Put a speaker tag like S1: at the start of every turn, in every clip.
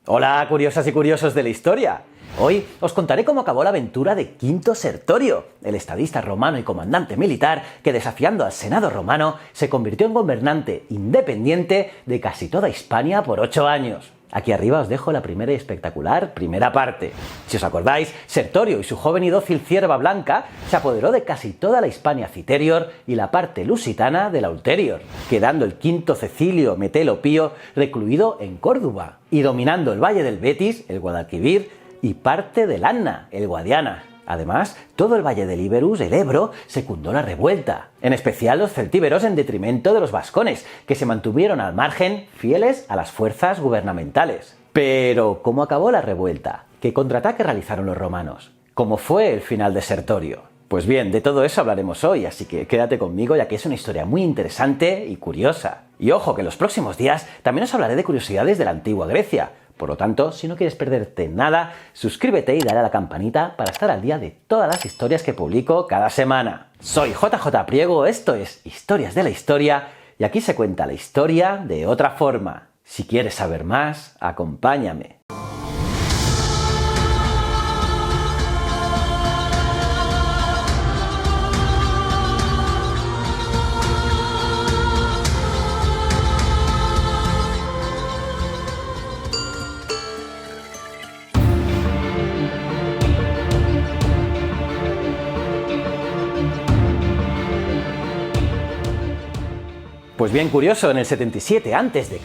S1: Hola, curiosas y curiosos de la historia. Hoy os contaré cómo acabó la aventura de Quinto Sertorio, el estadista romano y comandante militar que, desafiando al Senado romano, se convirtió en gobernante independiente de casi toda Hispania por 8 años. Aquí arriba os dejo la primera y espectacular primera parte. Si os acordáis, Sertorio y su joven y dócil cierva Blanca se apoderó de casi toda la Hispania Citerior y la parte lusitana de la Ulterior, quedando el quinto Cecilio Metelo Pío recluido en Córdoba y dominando el valle del Betis, el Guadalquivir, y parte del Anna, el Guadiana. Además, todo el valle del Iberus, el Ebro, secundó la revuelta, en especial los celtíberos en detrimento de los vascones, que se mantuvieron al margen, fieles a las fuerzas gubernamentales. Pero, ¿cómo acabó la revuelta? ¿Qué contraataque realizaron los romanos? ¿Cómo fue el final de Sertorio? Pues bien, de todo eso hablaremos hoy, así que quédate conmigo ya que es una historia muy interesante y curiosa. Y ojo, que en los próximos días también os hablaré de curiosidades de la antigua Grecia. Por lo tanto, si no quieres perderte nada, suscríbete y dale a la campanita para estar al día de todas las historias que publico cada semana. Soy JJ Priego, esto es Historias de la Historia, y aquí se cuenta la historia de otra forma. Si quieres saber más, acompáñame. Pues bien curioso, en el 77 a.C.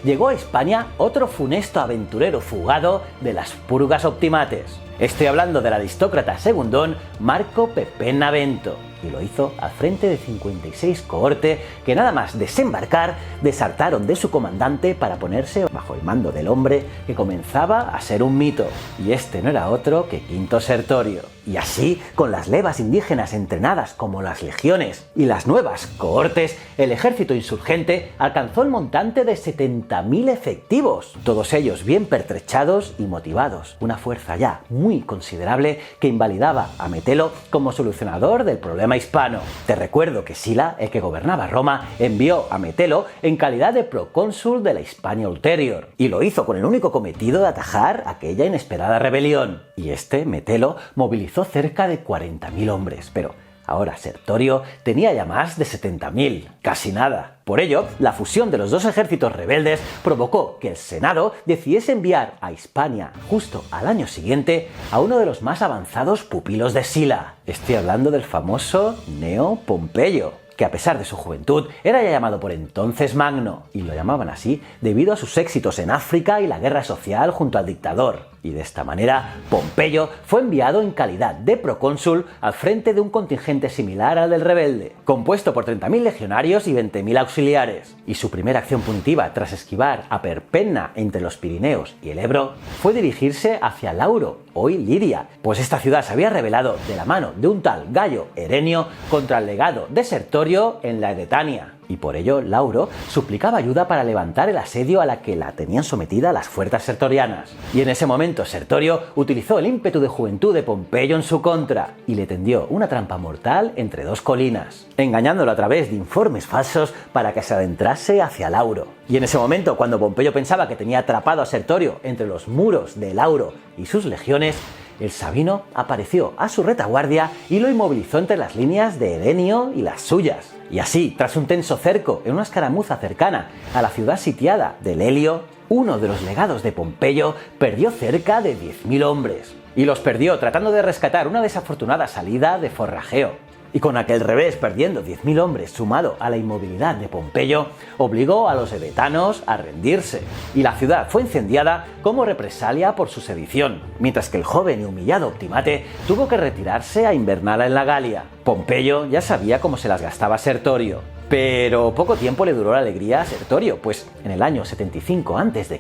S1: llegó a Hispania otro funesto aventurero fugado de las purgas optimates. Estoy hablando del aristócrata segundón Marco Pepena-Bento, y lo hizo al frente de 56 cohorte que nada más desembarcar desertaron de su comandante para ponerse bajo el mando del hombre que comenzaba a ser un mito, y este no era otro que Quinto Sertorio. Y así, con las levas indígenas entrenadas como las legiones y las nuevas cohortes, el ejército insurgente alcanzó el montante de 70.000 efectivos, todos ellos bien pertrechados y motivados, una fuerza ya muy considerable que invalidaba a Metelo como solucionador del problema hispano. Te recuerdo que Sila, el que gobernaba Roma, envió a Metelo en calidad de procónsul de la Hispania Ulterior, y lo hizo con el único cometido de atajar aquella inesperada rebelión. Y este, Metelo, movilizó cerca de 40.000 hombres, pero ahora Sertorio tenía ya más de 70.000, casi nada. Por ello, la fusión de los dos ejércitos rebeldes provocó que el Senado decidiese enviar a Hispania justo al año siguiente a uno de los más avanzados pupilos de Sila. Estoy hablando del famoso Cneo Pompeyo, que a pesar de su juventud era ya llamado por entonces Magno, y lo llamaban así debido a sus éxitos en África y la guerra social junto al dictador. Y de esta manera, Pompeyo fue enviado en calidad de procónsul al frente de un contingente similar al del rebelde, compuesto por 30.000 legionarios y 20.000 auxiliares. Y su primera acción punitiva, tras esquivar a Perpenna entre los Pirineos y el Ebro, fue dirigirse hacia Lauro, hoy Lidia, pues esta ciudad se había rebelado de la mano de un tal Gayo Herenio contra el legado de Sertorio en la Edetania. Y por ello Lauro suplicaba ayuda para levantar el asedio a la que la tenían sometida las fuerzas sertorianas. Y en ese momento Sertorio utilizó el ímpetu de juventud de Pompeyo en su contra y le tendió una trampa mortal entre dos colinas, engañándolo a través de informes falsos para que se adentrase hacia Lauro. Y en ese momento, cuando Pompeyo pensaba que tenía atrapado a Sertorio entre los muros de Lauro y sus legiones, el Sabino apareció a su retaguardia y lo inmovilizó entre las líneas de Herenio y las suyas. Y así, tras un tenso cerco en una escaramuza cercana a la ciudad sitiada de Lelio, uno de los legados de Pompeyo perdió cerca de 10.000 hombres. Y los perdió tratando de rescatar una desafortunada salida de forrajeo. Y con aquel revés, perdiendo 10.000 hombres sumado a la inmovilidad de Pompeyo, obligó a los edetanos a rendirse, y la ciudad fue incendiada como represalia por su sedición, mientras que el joven y humillado Optimate tuvo que retirarse a invernar en la Galia. Pompeyo ya sabía cómo se las gastaba Sertorio. Pero poco tiempo le duró la alegría a Sertorio, pues en el año 75 a.C.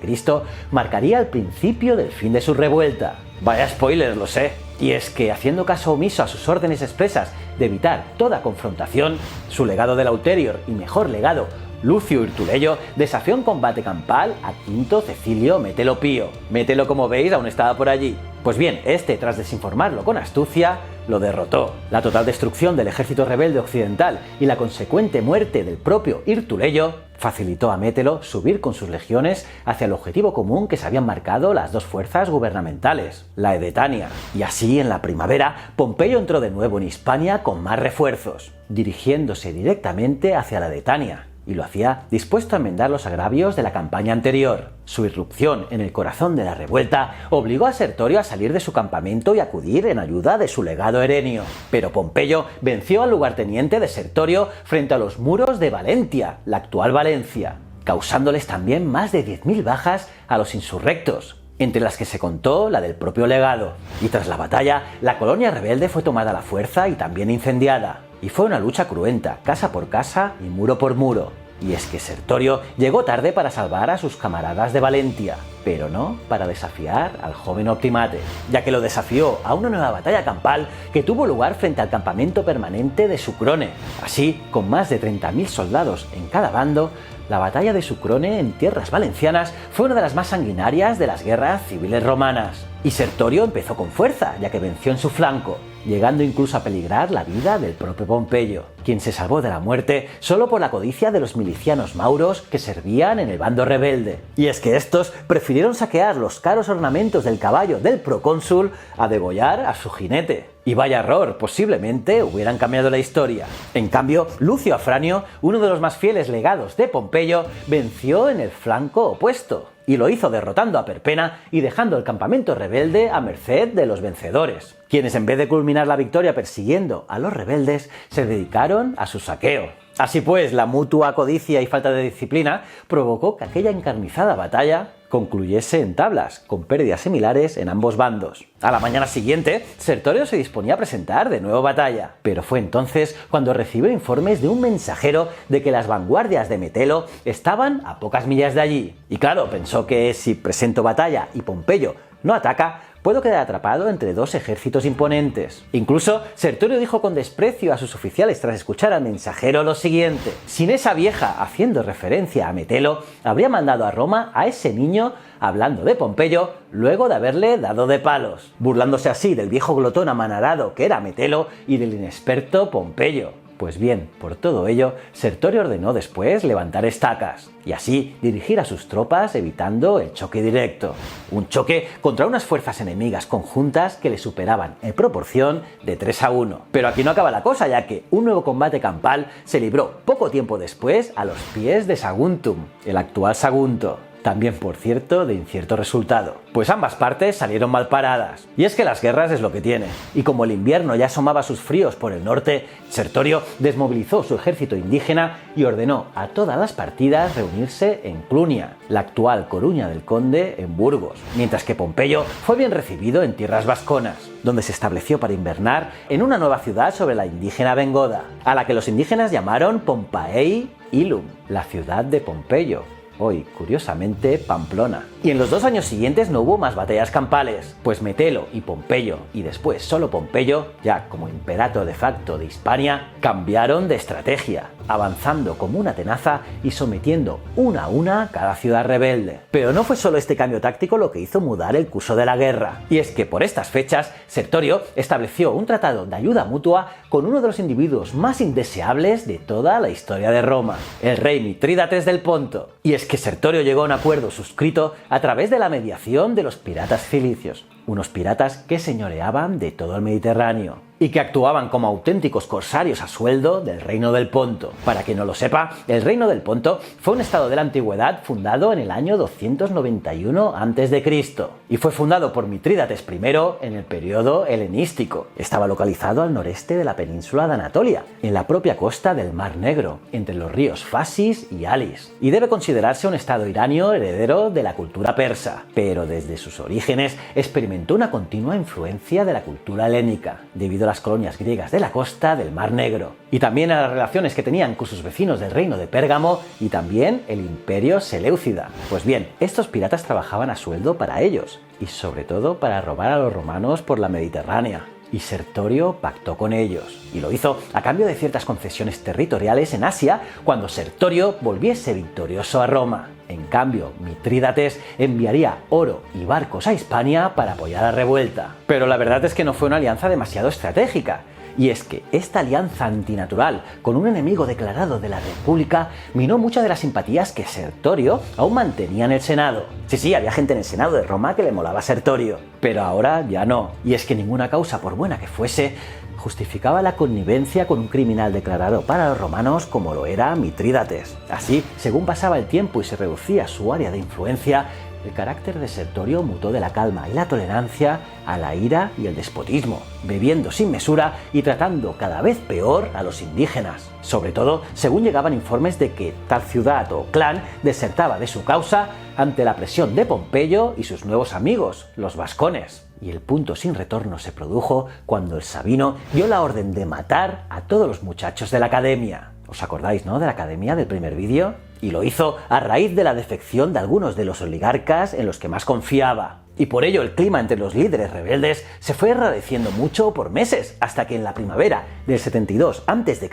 S1: marcaría el principio del fin de su revuelta. Vaya spoiler, lo sé. Y es que, haciendo caso omiso a sus órdenes expresas de evitar toda confrontación, su legado de la Ulterior y mejor legado, Lucio Urtuleyo, desafió en combate campal a Quinto Cecilio Metelo Pío. Metelo, como veis, aún estaba por allí. Pues bien, este, tras desinformarlo con astucia, lo derrotó. La total destrucción del ejército rebelde occidental y la consecuente muerte del propio Irtuleyo facilitó a Mételo subir con sus legiones hacia el objetivo común que se habían marcado las dos fuerzas gubernamentales, la Edetania. Y así, en la primavera, Pompeyo entró de nuevo en Hispania con más refuerzos, dirigiéndose directamente hacia la Edetania, y lo hacía dispuesto a enmendar los agravios de la campaña anterior. Su irrupción en el corazón de la revuelta obligó a Sertorio a salir de su campamento y acudir en ayuda de su legado Herenio. Pero Pompeyo venció al lugarteniente de Sertorio frente a los muros de Valentia, la actual Valencia, causándoles también más de 10.000 bajas a los insurrectos, entre las que se contó la del propio legado. Y tras la batalla, la colonia rebelde fue tomada a la fuerza y también incendiada. Y fue una lucha cruenta, casa por casa y muro por muro. Y es que Sertorio llegó tarde para salvar a sus camaradas de Valentia, pero no para desafiar al joven Optimate, ya que lo desafió a una nueva batalla campal que tuvo lugar frente al campamento permanente de Sucrone. Así, con más de 30.000 soldados en cada bando, la batalla de Sucrone en tierras valencianas fue una de las más sanguinarias de las guerras civiles romanas. Y Sertorio empezó con fuerza, ya que venció en su flanco, llegando incluso a peligrar la vida del propio Pompeyo, quien se salvó de la muerte solo por la codicia de los milicianos mauros que servían en el bando rebelde. Y es que estos prefirieron saquear los caros ornamentos del caballo del procónsul a degollar a su jinete. Y vaya error, posiblemente hubieran cambiado la historia. En cambio, Lucio Afranio, uno de los más fieles legados de Pompeyo, venció en el flanco opuesto. Y lo hizo derrotando a Perpena y dejando el campamento rebelde a merced de los vencedores, quienes en vez de culminar la victoria persiguiendo a los rebeldes, se dedicaron a su saqueo. Así pues, la mutua codicia y falta de disciplina provocó que aquella encarnizada batalla concluyese en tablas, con pérdidas similares en ambos bandos. A la mañana siguiente, Sertorio se disponía a presentar de nuevo batalla, pero fue entonces cuando recibió informes de un mensajero de que las vanguardias de Metelo estaban a pocas millas de allí. Y claro, pensó que si presento batalla y Pompeyo no ataca, puedo quedar atrapado entre dos ejércitos imponentes. Incluso, Sertorio dijo con desprecio a sus oficiales tras escuchar al mensajero lo siguiente: sin esa vieja, haciendo referencia a Metelo, habría mandado a Roma a ese niño hablando de Pompeyo luego de haberle dado de palos, burlándose así del viejo glotón amanarado que era Metelo y del inexperto Pompeyo. Pues bien, por todo ello, Sertorio ordenó después levantar estacas y así dirigir a sus tropas evitando el choque directo. Un choque contra unas fuerzas enemigas conjuntas que le superaban en proporción de 3-1. Pero aquí no acaba la cosa, ya que un nuevo combate campal se libró poco tiempo después a los pies de Saguntum, el actual Sagunto. También, por cierto, de incierto resultado, pues ambas partes salieron mal paradas. Y es que las guerras es lo que tiene. Y como el invierno ya asomaba sus fríos por el norte, Sertorio desmovilizó su ejército indígena y ordenó a todas las partidas reunirse en Clunia, la actual Coruña del Conde, en Burgos, mientras que Pompeyo fue bien recibido en tierras vasconas, donde se estableció para invernar en una nueva ciudad sobre la indígena Bengoda, a la que los indígenas llamaron Pompaei Illum, la ciudad de Pompeyo. Hoy, curiosamente, Pamplona. Y en los 2 años siguientes no hubo más batallas campales, pues Metelo y Pompeyo, y después solo Pompeyo, ya como imperator de facto de Hispania, cambiaron de estrategia, avanzando como una tenaza y sometiendo una a una cada ciudad rebelde. Pero no fue solo este cambio táctico lo que hizo mudar el curso de la guerra, y es que por estas fechas Sertorio estableció un tratado de ayuda mutua con uno de los individuos más indeseables de toda la historia de Roma, el rey Mitrídates del Ponto. Y es que Sertorio llegó a un acuerdo suscrito a través de la mediación de los piratas cilicios, unos piratas que señoreaban de todo el Mediterráneo y que actuaban como auténticos corsarios a sueldo del Reino del Ponto. Para quien no lo sepa, el Reino del Ponto fue un estado de la antigüedad fundado en el año 291 a.C. y fue fundado por Mitrídates I en el periodo helenístico. Estaba localizado al noreste de la península de Anatolia, en la propia costa del Mar Negro, entre los ríos Fasis y Alis, y debe considerarse un estado iranio heredero de la cultura persa, pero desde sus orígenes experimentó una continua influencia de la cultura helénica, debido a las colonias griegas de la costa del Mar Negro, y también a las relaciones que tenían con sus vecinos del reino de Pérgamo y también el imperio Seleucida. Pues bien, estos piratas trabajaban a sueldo para ellos, y sobre todo para robar a los romanos por la Mediterránea. y Sertorio pactó con ellos, y lo hizo a cambio de ciertas concesiones territoriales en Asia cuando Sertorio volviese victorioso a Roma. En cambio, Mitrídates enviaría oro y barcos a Hispania para apoyar la revuelta. Pero la verdad es que no fue una alianza demasiado estratégica. Y es que esta alianza antinatural con un enemigo declarado de la República minó muchas de las simpatías que Sertorio aún mantenía en el Senado. Sí, había gente en el Senado de Roma que le molaba a Sertorio, pero ahora ya no. Y es que ninguna causa, por buena que fuese, justificaba la connivencia con un criminal declarado para los romanos como lo era Mitrídates. Así, según pasaba el tiempo y se reducía su área de influencia, el carácter de Sertorio mutó de la calma y la tolerancia a la ira y el despotismo, bebiendo sin mesura y tratando cada vez peor a los indígenas. Sobre todo, según llegaban informes de que tal ciudad o clan desertaba de su causa ante la presión de Pompeyo y sus nuevos amigos, los vascones. Y el punto sin retorno se produjo cuando el Sabino dio la orden de matar a todos los muchachos de la academia. ¿Os acordáis, no?, de la academia del primer vídeo? Y lo hizo a raíz de la defección de algunos de los oligarcas en los que más confiaba. Y por ello el clima entre los líderes rebeldes se fue enrareciendo mucho por meses, hasta que en la primavera del 72 a.C.,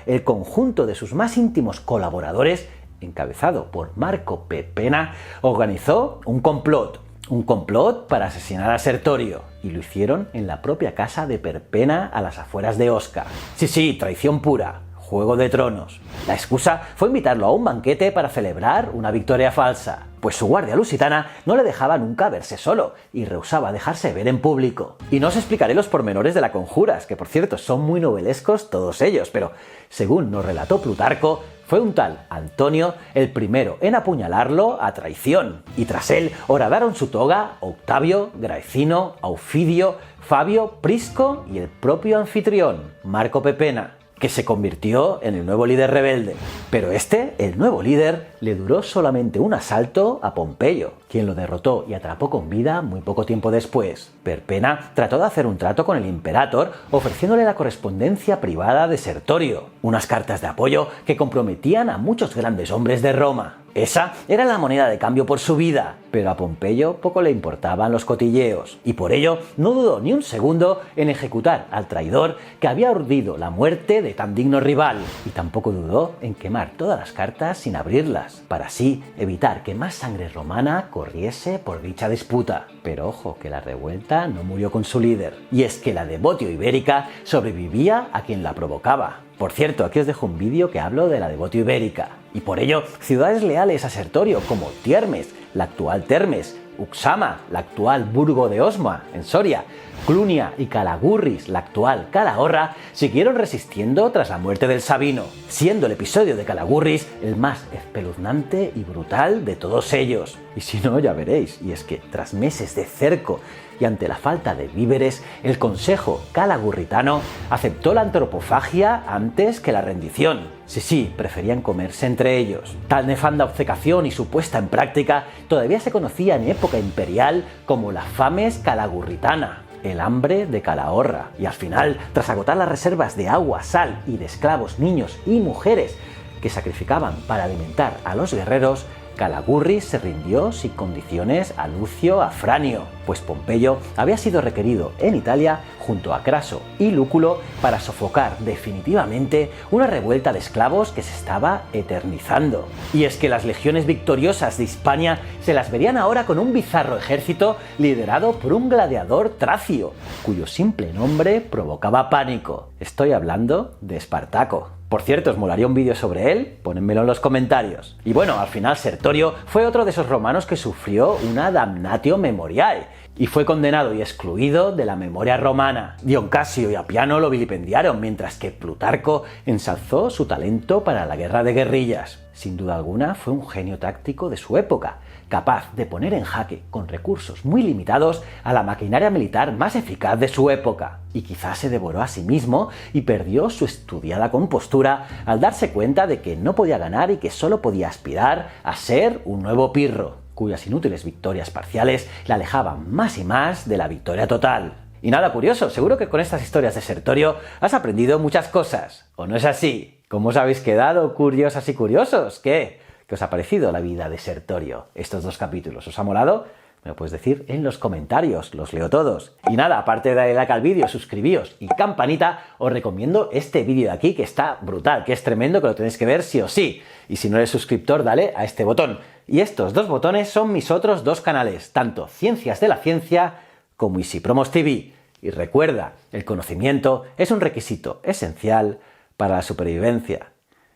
S1: el conjunto de sus más íntimos colaboradores, encabezado por Marco Perpenna, organizó un complot para asesinar a Sertorio, y lo hicieron en la propia casa de Perpenna a las afueras de Osca. Sí, traición pura. Juego de Tronos. La excusa fue invitarlo a un banquete para celebrar una victoria falsa, pues su guardia lusitana no le dejaba nunca verse solo y rehusaba dejarse ver en público. Y no os explicaré los pormenores de la conjura, que por cierto son muy novelescos todos ellos, pero según nos relató Plutarco, fue un tal Antonio el primero en apuñalarlo a traición, y tras él horadaron su toga Octavio, Graecino, Aufidio, Fabio, Prisco y el propio anfitrión, Marco Perpenna, que se convirtió en el nuevo líder rebelde. Pero el nuevo líder, le duró solamente un asalto a Pompeyo, quien lo derrotó y atrapó con vida muy poco tiempo después. Perpenna trató de hacer un trato con el Imperator, ofreciéndole la correspondencia privada de Sertorio, unas cartas de apoyo que comprometían a muchos grandes hombres de Roma. Esa era la moneda de cambio por su vida, pero a Pompeyo poco le importaban los cotilleos, y por ello no dudó ni un segundo en ejecutar al traidor que había urdido la muerte de tan digno rival, y tampoco dudó en quemar todas las cartas sin abrirlas, para así evitar que más sangre romana corriese por dicha disputa. Pero ojo, que la revuelta no murió con su líder, y es que la Devotio Ibérica sobrevivía a quien la provocaba. Por cierto, aquí os dejo un vídeo que hablo de la Devotio Ibérica. Y por ello, ciudades leales a Sertorio como Tiermes, la actual Termes, Uxama, la actual Burgo de Osma, en Soria, Clunia y Calagurris, la actual Calahorra, siguieron resistiendo tras la muerte del Sabino, siendo el episodio de Calagurris el más espeluznante y brutal de todos ellos. Y si no, ya veréis, y es que tras meses de cerco y ante la falta de víveres, el consejo calagurritano aceptó la antropofagia antes que la rendición. Sí, preferían comerse entre ellos. Tal nefanda obcecación y su puesta en práctica todavía se conocía en época imperial como la fames calagurritana, el hambre de Calahorra. Y al final, tras agotar las reservas de agua, sal y de esclavos, niños y mujeres que sacrificaban para alimentar a los guerreros, Calagurris se rindió sin condiciones a Lucio Afranio, pues Pompeyo había sido requerido en Italia junto a Craso y Lúculo para sofocar definitivamente una revuelta de esclavos que se estaba eternizando. Y es que las legiones victoriosas de Hispania se las verían ahora con un bizarro ejército liderado por un gladiador tracio, cuyo simple nombre provocaba pánico. Estoy hablando de Espartaco. Por cierto, ¿os molaría un vídeo sobre él? Pónenmelo en los comentarios. Y bueno, al final Sertorio fue otro de esos romanos que sufrió una damnatio memoriae y fue condenado y excluido de la memoria romana. Dion Casio y Apiano lo vilipendiaron, mientras que Plutarco ensalzó su talento para la guerra de guerrillas. Sin duda alguna fue un genio táctico de su época, capaz de poner en jaque, con recursos muy limitados, a la maquinaria militar más eficaz de su época. Y quizás se devoró a sí mismo y perdió su estudiada compostura al darse cuenta de que no podía ganar y que solo podía aspirar a ser un nuevo Pirro, cuyas inútiles victorias parciales le alejaban más y más de la victoria total. Y nada curioso, seguro que con estas historias de Sertorio has aprendido muchas cosas. ¿O no es así? ¿Cómo os habéis quedado, curiosas y curiosos? ¿Qué os ha parecido la vida de Sertorio? Estos dos capítulos, ¿os ha molado? Me lo puedes decir en los comentarios, los leo todos. Y nada, aparte de darle like al vídeo, suscribíos y campanita, os recomiendo este vídeo de aquí que está brutal, que es tremendo, que lo tenéis que ver sí o sí. Y si no eres suscriptor, dale a este botón. Y estos dos botones son mis otros dos canales, tanto Ciencias de la Ciencia como Easy Promos TV. Y recuerda, el conocimiento es un requisito esencial para la supervivencia.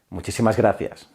S1: Muchísimas gracias.